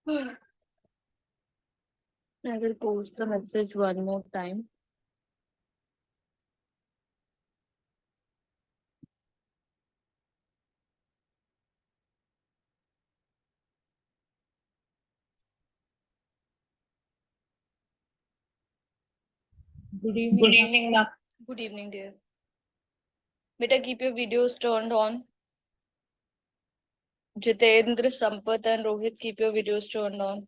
I will post the message one more time. Good evening. Good evening, ma'am. Good evening, dear. Beta, keep your videos turned on. Jitendra, Sampath, and Rohit, keep your videos turned on.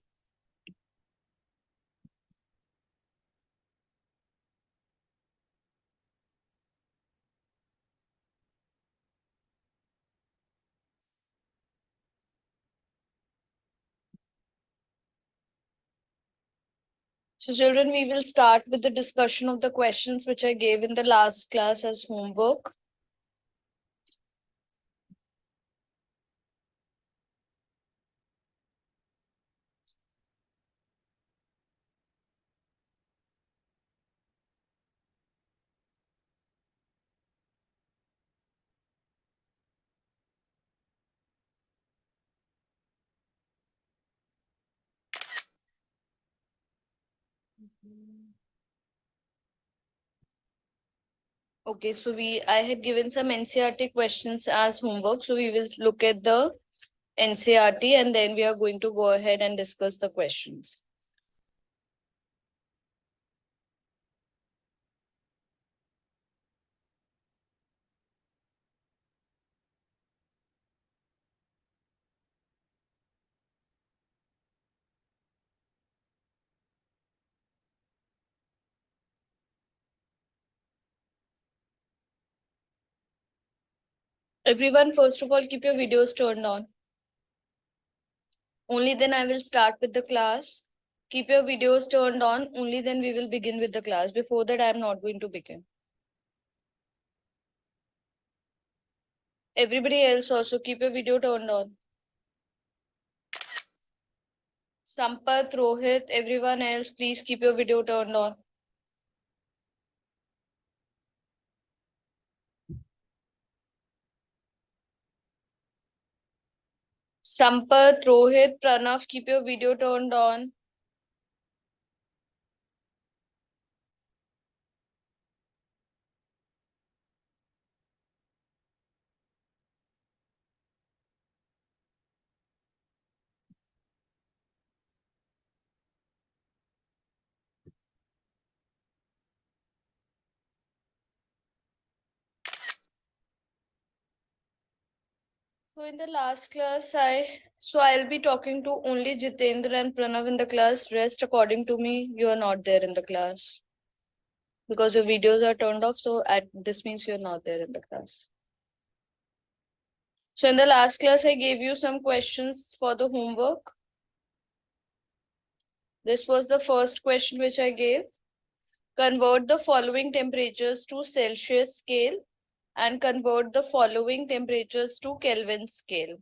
So, children, we will start with the discussion of the questions which I gave in the last class as homework. Okay, so I had given some NCERT questions as homework. So we will look at the NCERT and then we are going to go ahead and discuss the questions. Everyone, first of all, keep your videos turned on. Only then I will start with the class. Keep your videos turned on. Only then we will begin with the class. Before that, I am not going to begin. Everybody else also keep your video turned on. Sampath, Rohit, everyone else, please keep your video turned on. Sampath, Rohit, Pranav, keep your video turned on. So in the last class, I'll be talking to only Jitendra and Pranav in the class. Rest, according to me, you are not there in the class. Because your videos are turned off, so this means you're not there in the class. So in the last class, I gave you some questions for the homework. This was the first question which I gave. Convert the following temperatures to Celsius scale and convert the following temperatures to Kelvin scale.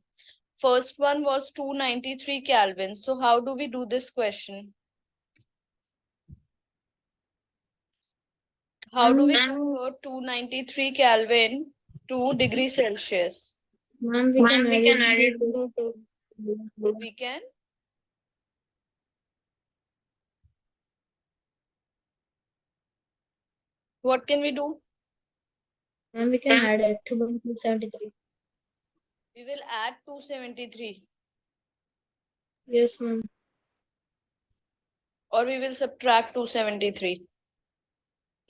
First one was 293 Kelvin. So how do we do this question? How do we convert 293 Kelvin to degrees Celsius? Ma'am, we can add it to We can. What can we do? Ma'am, we can add it to 273. We will add 273. Yes, ma'am. Or we will subtract 273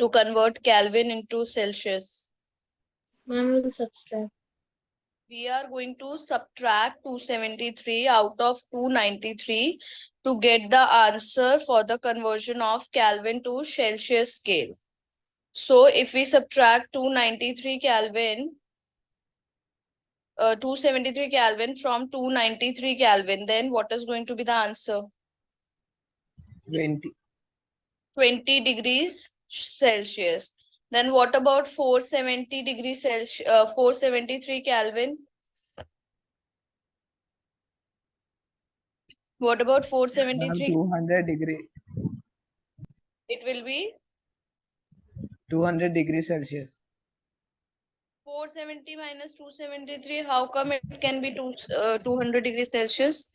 to convert Kelvin into Celsius. Ma'am, we will subtract. We are going to subtract 273 out of 293 to get the answer for the conversion of Kelvin to Celsius scale. So if we subtract 293 Kelvin, 273 Kelvin from 293 Kelvin, then what is going to be the answer? 20 degrees Celsius. Then what about 470 degrees Celsius, 473 Kelvin? What about 473? 200 degree. It will be 200 degrees Celsius. 470 minus 273. How come it can be 200 degrees Celsius?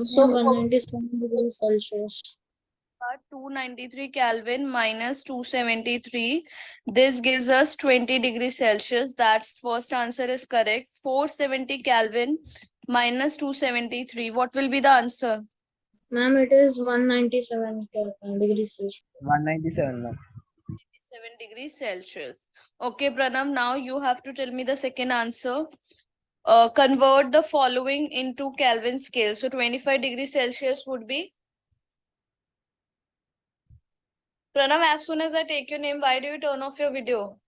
So 197 degrees Celsius. 293 Kelvin minus 273. This gives us 20 degrees Celsius. That's first answer is correct. 470 Kelvin minus 273. What will be the answer? Ma'am, it is 197 degrees Celsius. 197, ma'am. 7 degrees Celsius. Okay, Pranav, now you have to tell me the second answer. Convert the following into Kelvin scale. So 25 degrees Celsius would be. Pranav, as soon as I take your name, why do you turn off your video?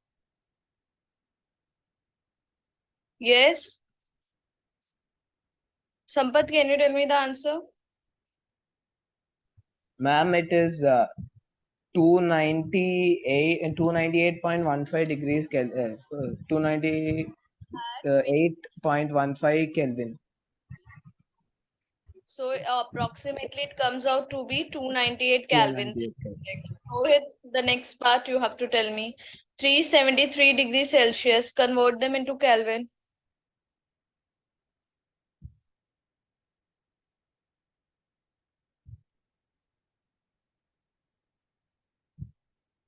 Yes. Sampath, can you tell me the answer? Ma'am, it is 298 and 298.15 degrees 298.15 Kelvin. So approximately it comes out to be 298 Kelvin. 298 Kelvin. Rohit, the next part you have to tell me. 373 degrees Celsius, convert them into Kelvin.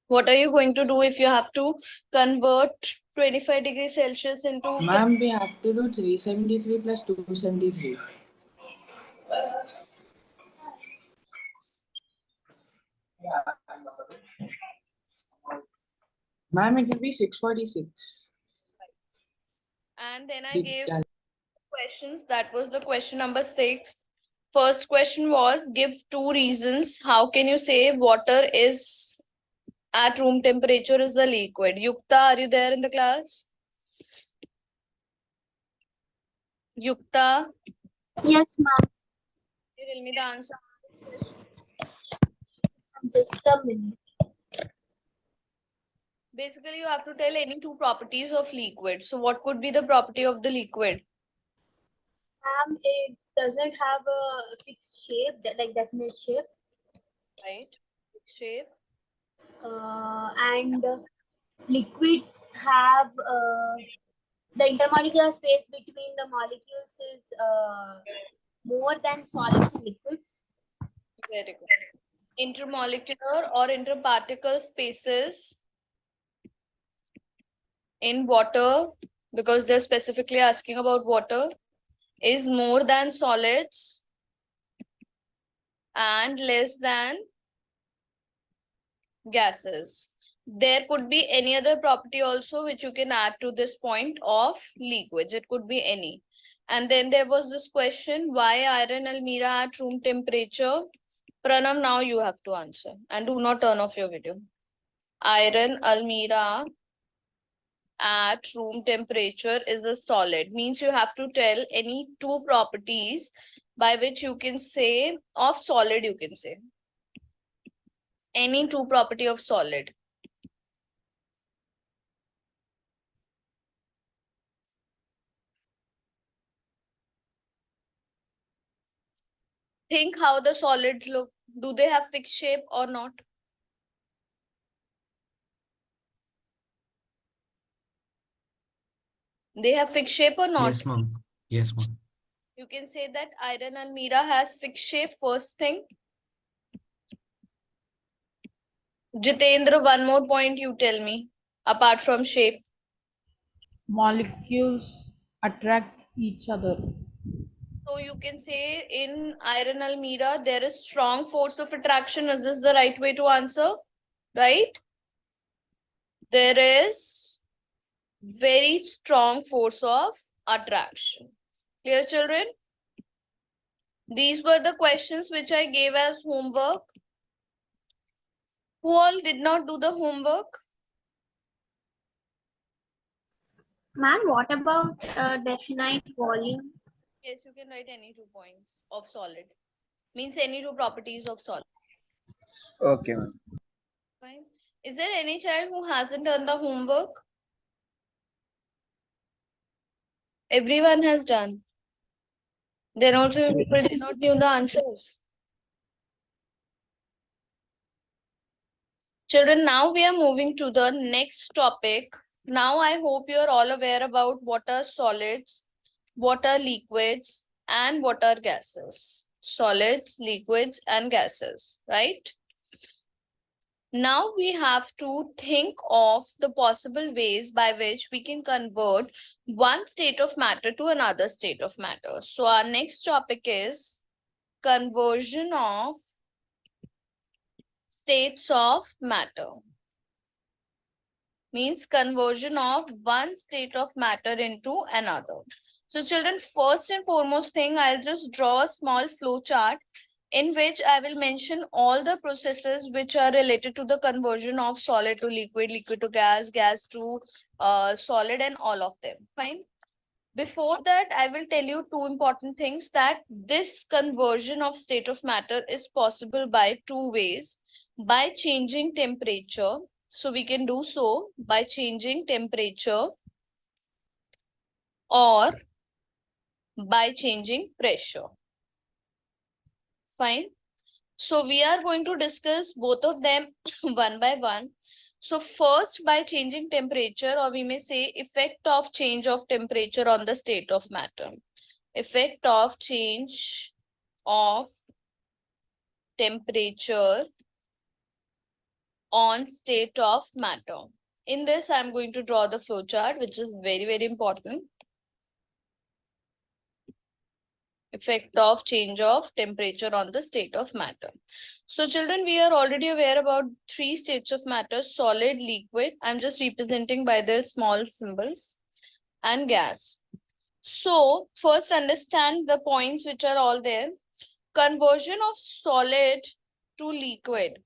What are you going to do if you have to convert 25 degrees Celsius into Ma'am, we have to do 373 plus 273. Ma'am, it will be 646. and then I The gave cal- questions. That was the question number 6. First question was give 2 reasons. How can you say water is at room temperature is a liquid? Yukta, are you there in the class? Yukta, Yes, ma'am. tell me the answer. Just a minute. Basically, you have to tell any 2 properties of liquid. So what could be the property of the liquid? Ma'am, it doesn't have a fixed shape, like definite shape. Right? Shape. And liquids have the intermolecular space between the molecules is more than solids and liquids. Very good. Intermolecular or interparticle spaces in water, because they're specifically asking about water, is more than solids and less than gases. There could be any other property also which you can add to this point of liquids. It could be any. And then there was this question, why iron almira at room temperature? Pranav, now you have to answer. And do not turn off your video. Iron almira at room temperature is a solid. Means you have to tell any 2 properties by which you can say of solid, you can say. Any 2 property of solid. Think how the solids look. Do they have fixed shape or not? They have fixed shape or not? Yes, ma'am. Yes, ma'am. You can say that iron almira has fixed shape, first thing. Jitendra, one more point you tell me, apart from shape. Molecules attract each other. So you can say in iron almira, there is strong force of attraction. Is this the right way to answer? Right? There is very strong force of attraction. Clear, children? These were the questions which I gave as homework. Who all did not do the homework? Ma'am, what about definite volume? Yes, you can write any 2 points of solid. Means any 2 properties of solid. Okay, ma'am. Fine. Is there any child who hasn't done the homework? Everyone has done. Then also people did not knew the answers. Children, now we are moving to the next topic. Now I hope you are all aware about what are solids, what are liquids, and what are gases. solids, liquids, and gases, right? Now we have to think of the possible ways by which we can convert one state of matter to another state of matter. So our next topic is conversion of states of matter. Means conversion of one state of matter into another. So children, first and foremost thing, I'll just draw a small flow chart in which I will mention all the processes which are related to the conversion of solid to liquid, liquid to gas, gas to solid, and all of them. Fine. Before that, I will tell you two important things, that this conversion of state of matter is possible by two ways. By changing temperature. So we can do so by changing temperature or by changing pressure. Fine. So we are going to discuss both of them one by one. So first, by changing temperature, or we may say effect of change of temperature on the state of matter. Effect of change of temperature on state of matter. In this, I'm going to draw the flow chart, which is very, very important. Effect of change of temperature on the state of matter. So children, we are already aware about three states of matter: solid, liquid, I'm just representing by their small symbols, and gas. So first understand the points which are all there. Conversion of solid to liquid.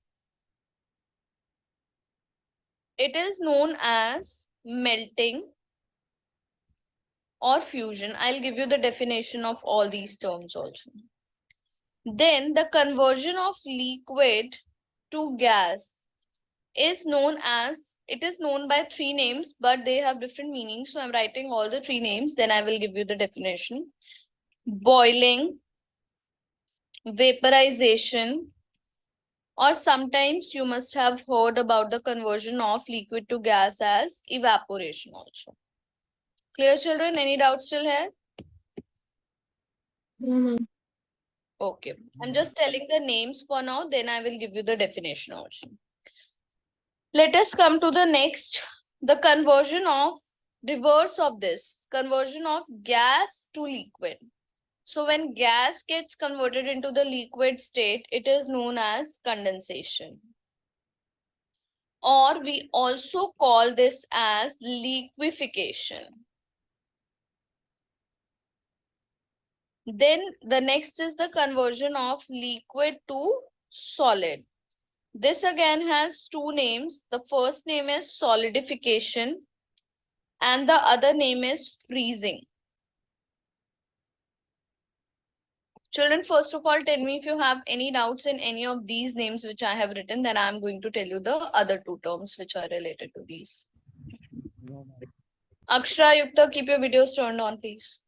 It is known as melting or fusion. I'll give you the definition of all these terms also. Then the conversion of liquid to gas is known as, it is known by three names, but they have different meanings. So I'm writing all the three names, then I will give you the definition. Boiling, vaporization, or sometimes you must have heard about the conversion of liquid to gas as evaporation also. Clear children? Any doubts still here? No, ma'am. Okay. I'm just telling the names for now, then I will give you the definition also. Let us come to the next, the conversion of, reverse of this, conversion of gas to liquid. So when gas gets converted into the liquid state, it is known as condensation. Or we also call this as liquefaction. Then the next is the conversion of liquid to solid. This again has two names. The first name is solidification and the other name is freezing. Children, first of all, tell me if you have any doubts in any of these names which I have written, then I am going to tell you the other two terms which are related to these. Akshara, Yukta, keep your videos turned on, please.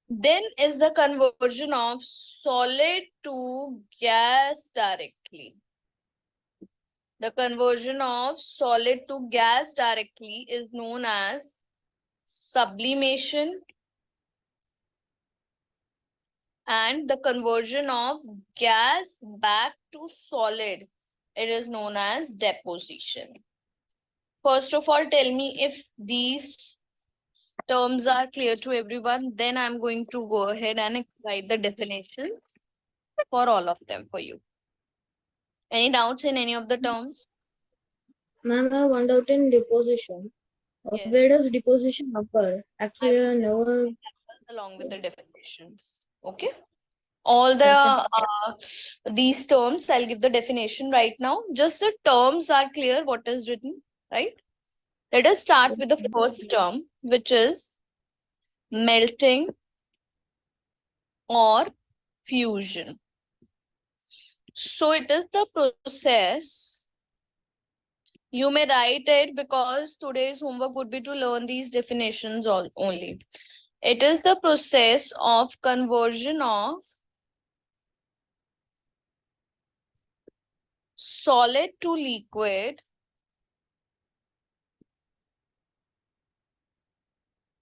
Then is the conversion of solid to gas directly. The conversion of solid to gas directly is known as sublimation, and the conversion of gas back to solid, it is known as deposition. First of all, tell me if these terms are clear to everyone, then I'm going to go ahead and write the definitions for all of them for you. Any doubts in any of the terms? Ma'am, I have one doubt in deposition. Yes. Where does deposition occur? Actually, I will never. along with the definitions. Okay. All the these terms, I'll give the definition right now. Just the terms are clear what is written, right? Let us start with the first term, which is melting or fusion. So it is the process. You may write it because today's homework would be to learn these definitions only. It is the process of conversion of solid to liquid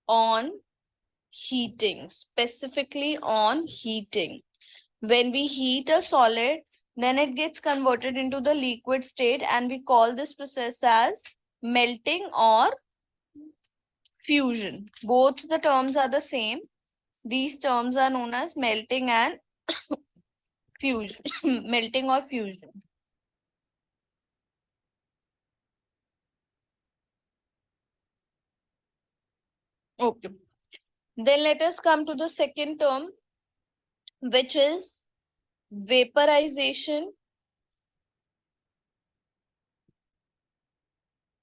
on heating, specifically on heating. When we heat a solid, then it gets converted into the liquid state, and we call this process as melting or fusion. Both the terms are the same. These terms are known as melting and fusion, melting or fusion. Okay. Then let us come to the second term, which is vaporization.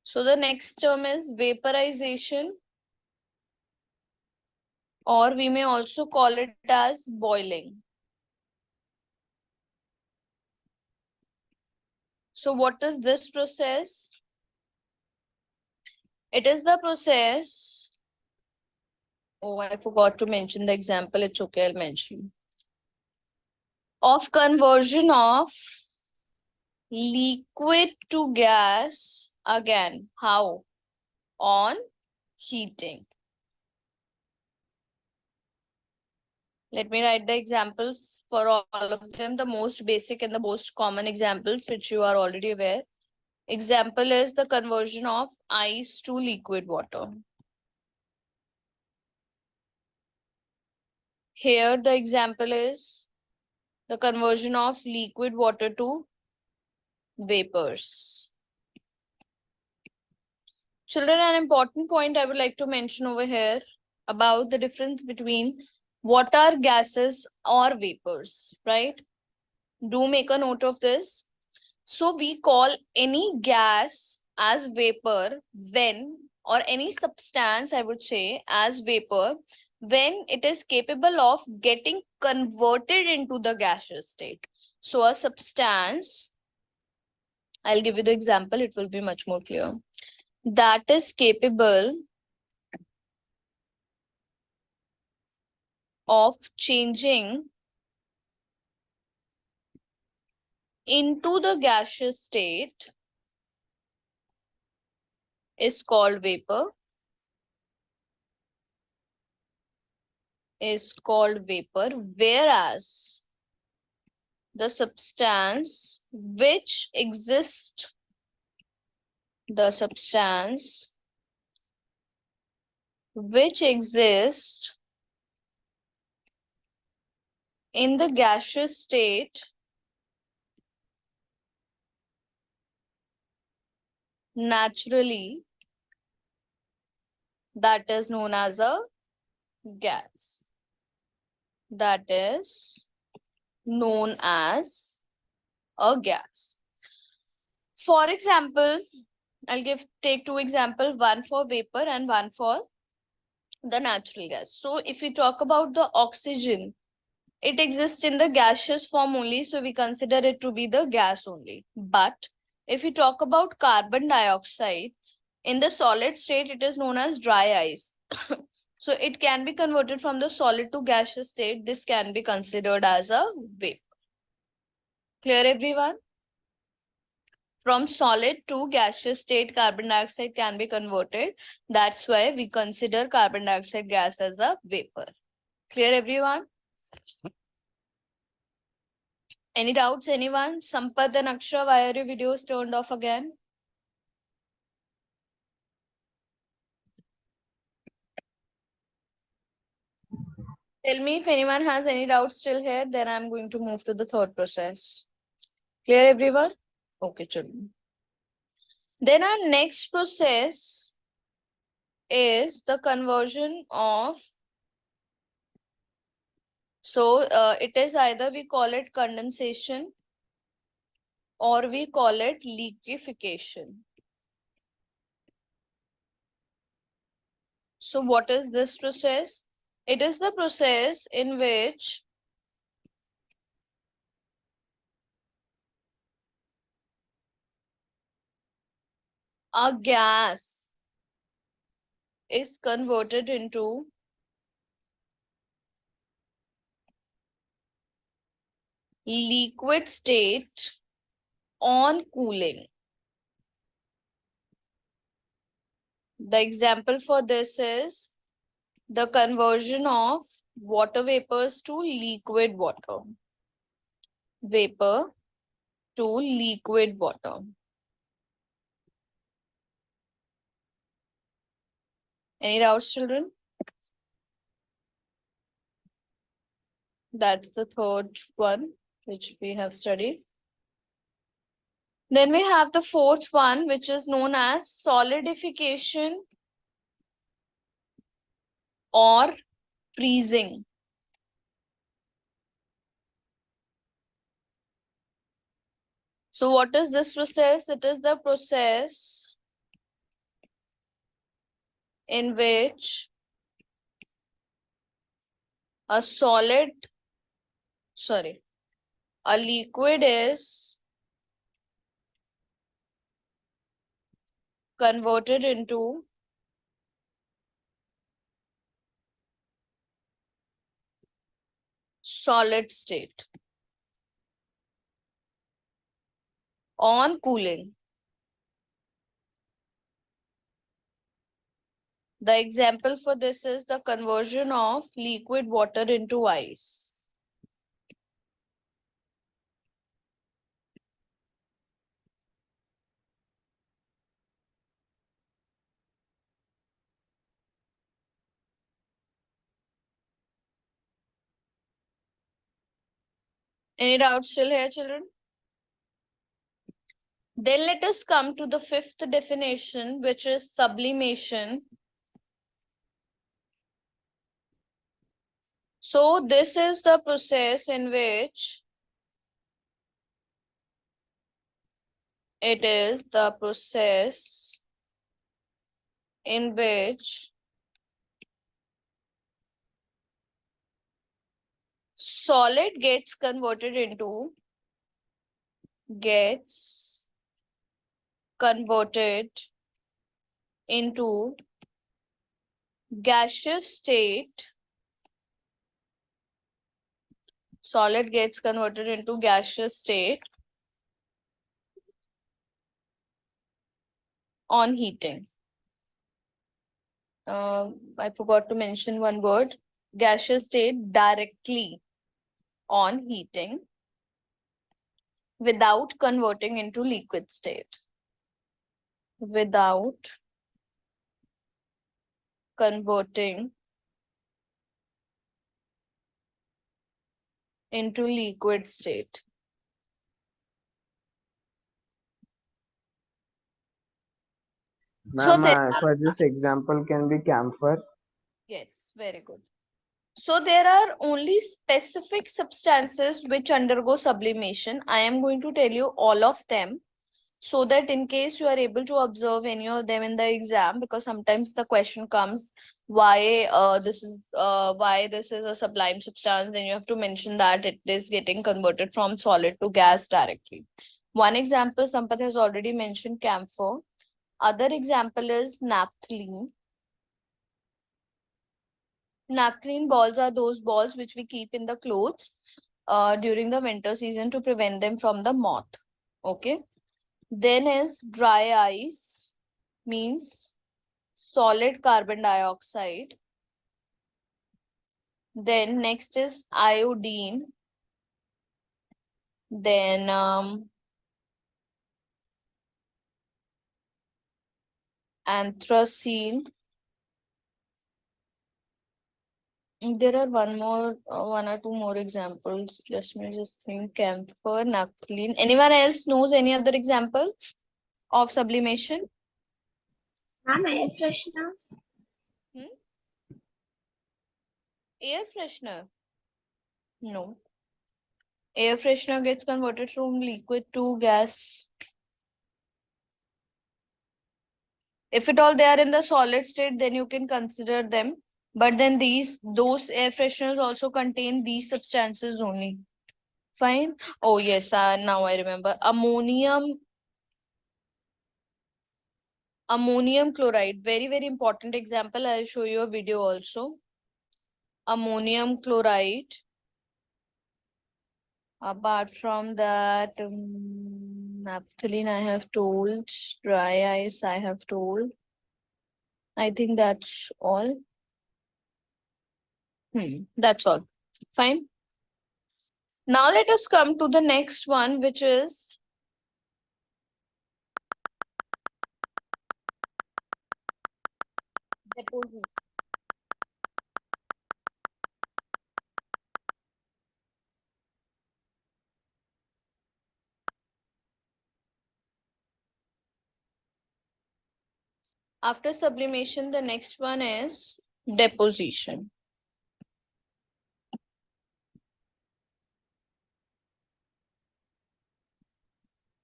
So the next term is vaporization, or we may also call it as boiling. So what is this process? It is the process. Oh, I forgot to mention the example. It's okay, I'll mention. Of conversion of liquid to gas. Again, how? On heating. Let me write the examples for all of them, the most basic and the most common examples which you are already aware. Example is the conversion of ice to liquid water. Here the example is the conversion of liquid water to vapors. Children, an important point I would like to mention over here about the difference between what are gases or vapors, right? Do make a note of this. So we call any gas as vapor when, or any substance, I would say, as vapor when it is capable of getting converted into the gaseous state. So a substance, I'll give you the example, it will be much more clear, that is capable of changing into the gaseous state is called vapor. Whereas the substance which exists in the gaseous state naturally, that is known as a gas. That is known as a gas. For example, I'll take two examples, one for vapor and one for the natural gas. So if we talk about the oxygen, it exists in the gaseous form only, so we consider it to be the gas only. But if we talk about carbon dioxide, in the solid state, it is known as dry ice. So it can be converted from the solid to gaseous state. This can be considered as a vapor. Clear, everyone? From solid to gaseous state, carbon dioxide can be converted. That's why we consider carbon dioxide gas as a vapor. Clear, everyone? Any doubts, anyone? Sampath and Aksha, why are your videos turned off again? Tell me if anyone has any doubts still here, then I'm going to move to the third process. Clear, everyone? Okay, children. Then our next process is the conversion of, it is either we call it condensation or we call it liquefaction. So what is this process? It is the process in which a gas is converted into liquid state on cooling. The example for this is The conversion of water vapors to liquid water. Vapor to liquid water. Any doubts, children? That's the third one, which we have studied. Then we have the fourth one, which is known as solidification or freezing. So what is this process? It is the process in which a liquid is converted into solid state on cooling. The example for this is the conversion of liquid water into ice. Any doubts still here, children? Then let us come to the fifth definition, which is sublimation. So this is the process in which solid gets converted into gaseous state. Solid gets converted into gaseous state on heating. I forgot to mention one word. Gaseous state directly on heating without converting into liquid state. Without converting into liquid state. So Ma'am, for this example can be camphor. yes, very good. So there are only specific substances which undergo sublimation. I am going to tell you all of them so that in case you are able to observe any of them in the exam, because sometimes the question comes why this is a sublime substance, then you have to mention that it is getting converted from solid to gas directly. One example Sampath has already mentioned, camphor. Other example is naphthalene. Naphthalene balls are those balls which we keep in the clothes during the winter season to prevent them from the moth. Okay. Then is dry ice, means solid carbon dioxide. Then next is iodine. Then anthracene. There are one or two more examples. Let me just think. Camphor, naphthalene. Anyone else knows any other example of sublimation? Ma'am, air fresheners. Air freshener? No. Air freshener gets converted from liquid to gas. If at all they are in the solid state, then you can consider them. But then those air fresheners also contain these substances only. Fine. Oh yes, now I remember. Ammonium chloride. Very, very important example. I'll show you a video also. Ammonium chloride. Apart from that, naphthalene I have told. Dry ice I have told. I think that's all. That's all. Fine. Now let us come to the next one, which is deposition. After sublimation, the next one is deposition.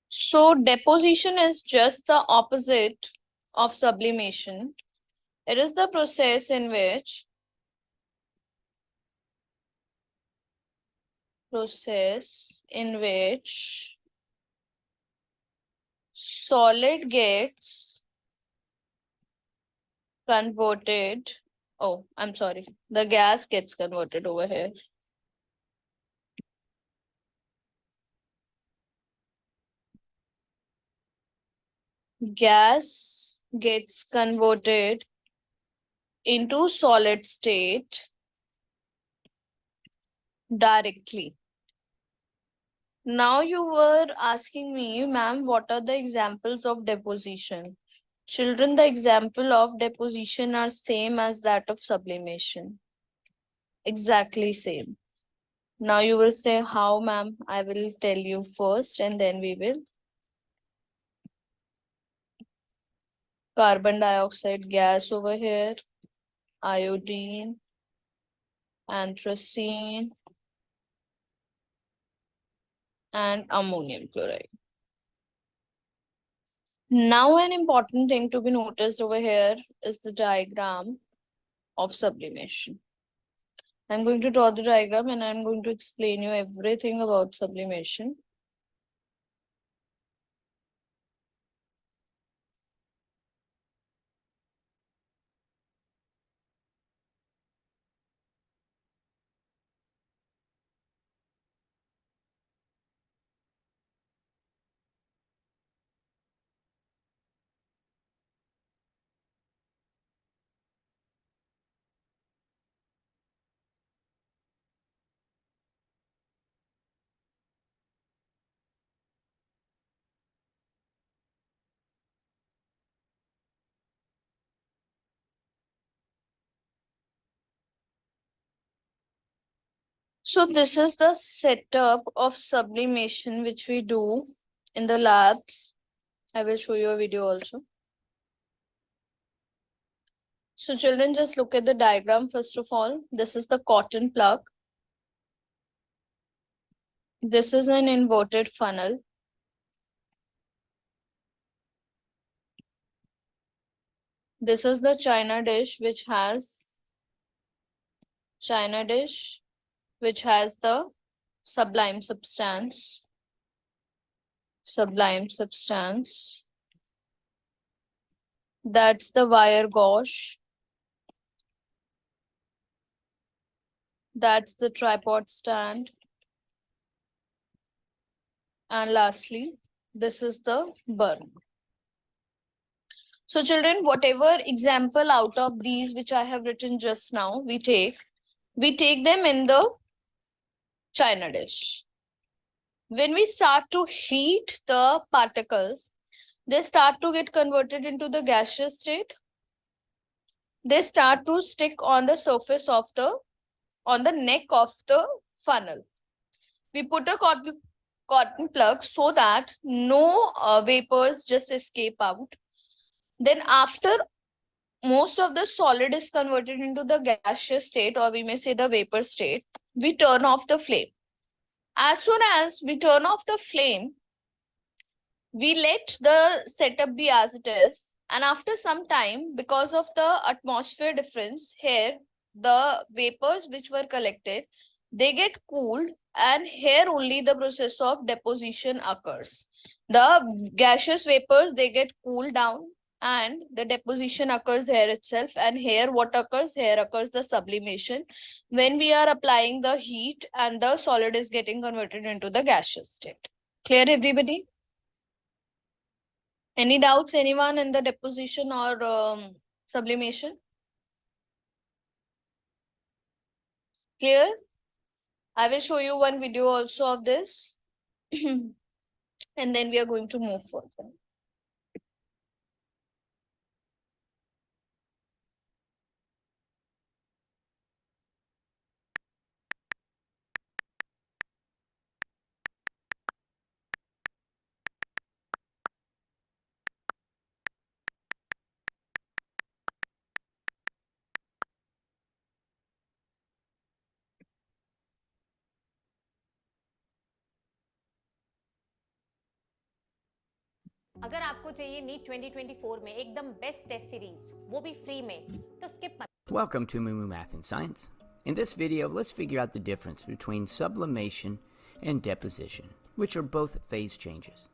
So deposition is just the opposite of sublimation. It is the process in which solid gets converted. Oh, I'm sorry. The gas gets converted over here. Gas gets converted into solid state directly. Now you were asking me, ma'am, what are the examples of deposition? Children, the example of deposition are same as that of sublimation. Exactly same. Now you will say, how, ma'am? I will tell you first and then we will. Carbon dioxide gas over here, iodine, anthracene, and ammonium chloride. Now an important thing to be noticed over here is the diagram of sublimation. I'm going to draw the diagram and I'm going to explain you everything about sublimation. So this is the setup of sublimation which we do in the labs. I will show you a video also. So children, just look at the diagram first of all. This is the cotton plug. This is an inverted funnel. This is the china dish which has the sublime substance. That's the wire gauze. That's the tripod stand. And lastly, this is the burn. So children, whatever example out of these which I have written just now, we take them in the china dish. When we start to heat the particles, they start to get converted into the gaseous state. They start to stick on the surface of on the neck of the funnel. We put a cotton plug so that no vapors just escape out. Then after most of the solid is converted into the gaseous state, or we may say the vapor state, we turn off the flame. As soon as we turn off the flame, we let the setup be as it is. And after some time, because of the atmosphere difference here, the vapors which were collected, they get cooled, and here only the process of deposition occurs. The gaseous vapors, they get cooled down and the deposition occurs here itself. And here what occurs? Here occurs the sublimation when we are applying the heat and the solid is getting converted into the gaseous state. Clear, everybody? Any doubts, anyone, in the deposition or sublimation? Clear? I will show you one video also of this. And then we are going to move further. अगर आपको चाहिए NEET 2024 में एकदम best test series वो भी free में तो skip मत. Welcome to Moo Math and Science. In this video, let's figure out the difference between sublimation and deposition, which are both phase changes.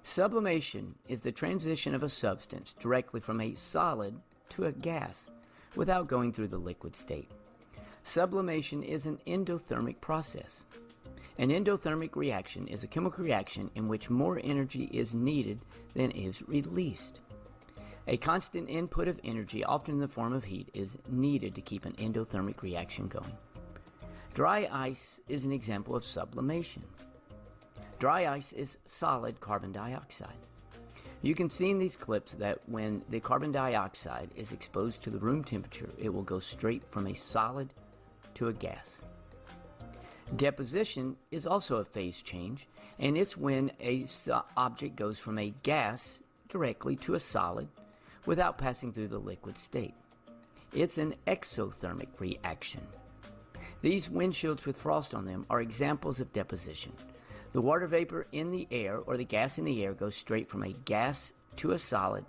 Sublimation is the transition of a substance directly from a solid to a gas without going through the liquid state. Sublimation is an endothermic process. An endothermic reaction is a chemical reaction in which more energy is needed than is released. A constant input of energy, often in the form of heat, is needed to keep an endothermic reaction going. Dry ice is an example of sublimation. Dry ice is solid carbon dioxide. You can see in these clips that when the carbon dioxide is exposed to the room temperature, it will go straight from a solid to a gas. Deposition is also a phase change, and it's when a object goes from a gas directly to a solid without passing through the liquid state. It's an exothermic reaction. These windshields with frost on them are examples of deposition. The water vapor in the air or the gas in the air goes straight from a gas to a solid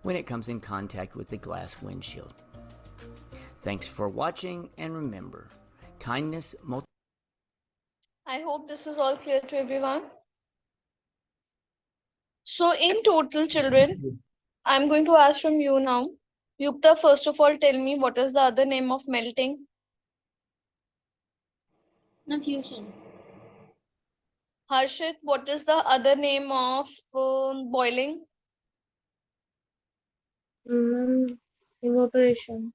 when it comes in contact with the glass windshield. Thanks for watching, and remember, kindness multiplies. I hope this is all clear to everyone. So in total, children, I'm going to ask from you now. Yukta, first of all, tell me what is the other name of melting? No, fusion. Harshit, what is the other name of boiling? Evaporation.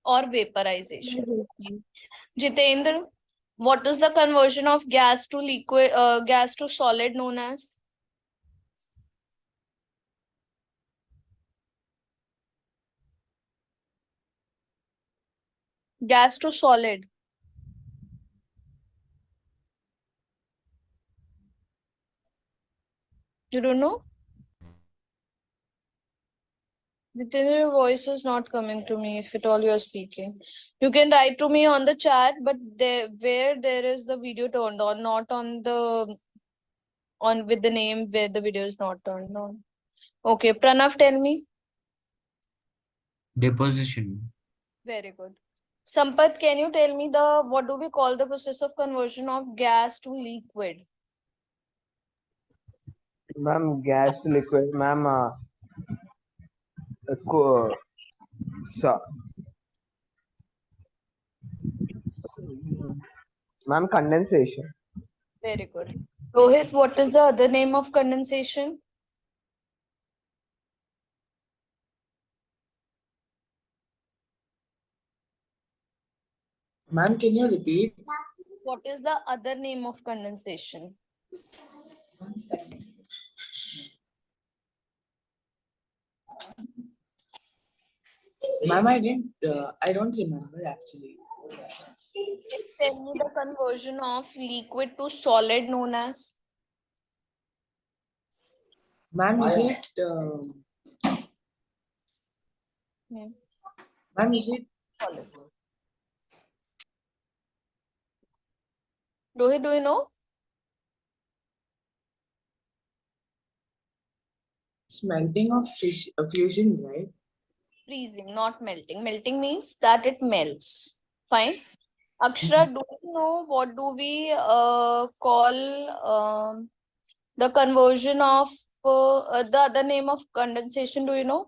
Or vaporization? Jitendra, what is the conversion of gas to liquid, gas to solid known as? Gas to solid. You don't know? Jitendra, your voice is not coming to me if at all you're speaking. You can write to me on the chat, but there where there is the video turned on, not on the on with the name where the video is not turned on. Okay, Pranav, tell me. Deposition. Very good. Sampath, can you tell me the what do we call the process of conversion of gas to liquid? Ma'am, gas to liquid. Ma'am, so, ma'am, condensation. Very good. Rohit, what is the other name of condensation? Ma'am, can you repeat? What is the other name of condensation? Ma'am, I don't remember actually. Tell me the conversion of liquid to solid known as? Ma'am, is it? Ma'am, is it? Solid. Rohit, do you know? Smelting of fusion, right? Freezing, not melting. Melting means that it melts. Fine. Akshara, do you know what do we call the conversion of the other name of condensation? Do you know?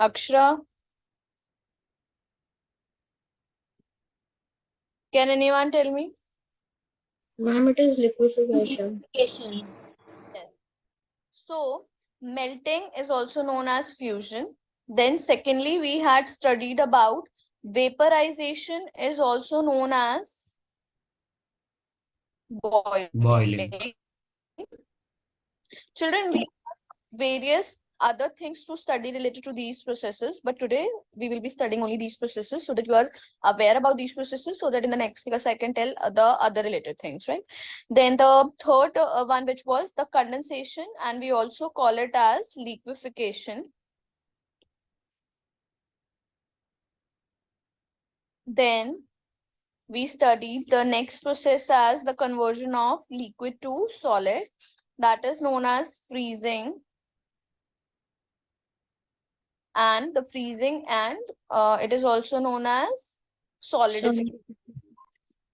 Akshara, can anyone tell me? Ma'am, it is liquefaction. Liquefaction. Yes. So melting is also known as fusion. Then secondly, we had studied about vaporization is also known as boiling. Children, we have various other things to study related to these processes, but today we will be studying only these processes so that you are aware about these processes, so that in the next class I can tell the other related things, right? Then the third one, which was the condensation, and we also call it as liquefaction. Then we studied the next process as the conversion of liquid to solid, that is known as freezing. And the freezing, and it is also known as solidification.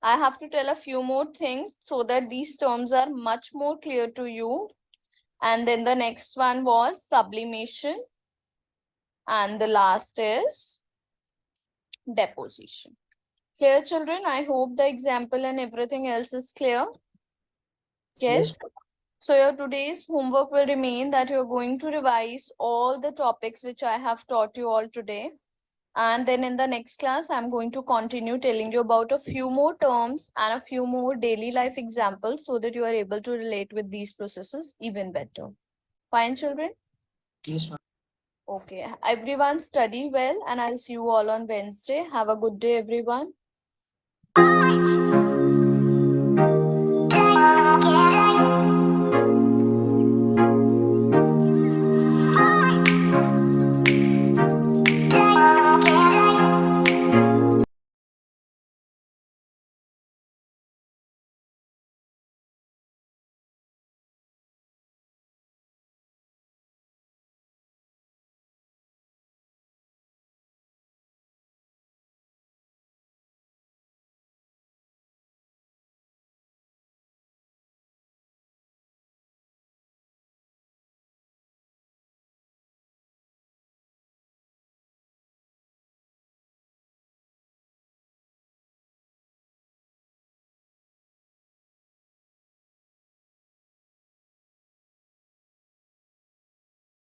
I have to tell a few more things so that these terms are much more clear to you. And then the next one was sublimation. And the last is deposition. Clear, children? I hope the example and everything else is clear. Yes. So your today's homework will remain that you're going to revise all the topics which I have taught you all today. And then in the next class, I'm going to continue telling you about a few more terms and a few more daily life examples so that you are able to relate with these processes even better. Fine, children? Yes, ma'am. Okay. Everyone study well, and I'll see you all on Wednesday. Have a good day, everyone.